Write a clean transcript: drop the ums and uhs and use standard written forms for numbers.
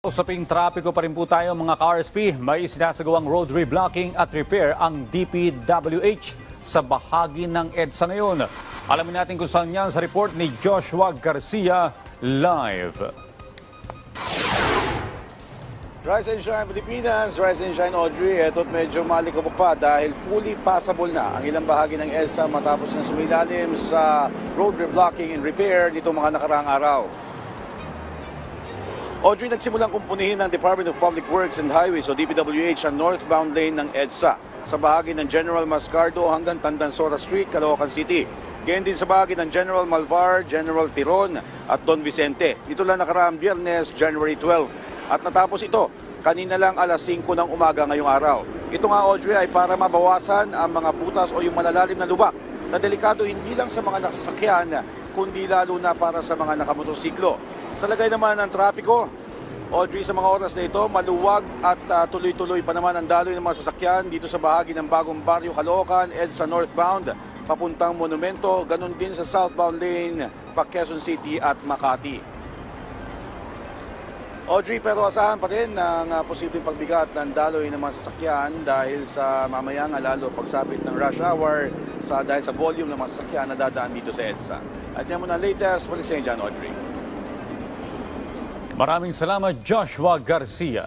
Usaping trapiko pa rin po tayo mga ka-RSP, may isinasagawang road reblocking at repair ang DPWH sa bahagi ng EDSA na yun. Alamin natin kung saan yan sa report ni Joshua Garcia live. Rise and Shine Pilipinas, Rise and Shine Audrey. Eto't medyo malikabok pa dahil fully passable na ang ilang bahagi ng EDSA matapos na sumilalim sa road reblocking and repair nitong mga nakaraang araw. Audrey, nagsimulang kumpunihin ng Department of Public Works and Highways o DPWH ang northbound lane ng EDSA sa bahagi ng General Mascardo hanggang Tandansora Street, Caloocan City. Ganyan din sa bahagi ng General Malvar, General Tiron at Don Vicente. Ito lang nakaraang Biyernes, January 12. At natapos ito kanina lang alas 5 ng umaga ngayong araw. Ito nga, Audrey, ay para mabawasan ang mga butas o yung malalalim na lubak na delikado hindi lang sa mga nasasakyan kundi lalo na para sa mga nakamotorsiklo. Sa lagay naman ng trapiko, Audrey, sa mga oras na ito, maluwag at tuloy-tuloy pa naman ang daloy ng mga sasakyan dito sa bahagi ng Bagong Baryo, Caloocan, EDSA northbound, papuntang Monumento, ganun din sa southbound lane, pa Quezon City at Makati. Audrey, pero asahan pa rin ang posibleng pagbigat ng daloy ng mga sasakyan dahil sa mamaya nga lalo pagsapit ng rush hour dahil sa volume ng mga sasakyan na dadaan dito sa EDSA. At yan muna latest, balik sa inyo dyan, Audrey. Maraming salamat, Joshua Garcia.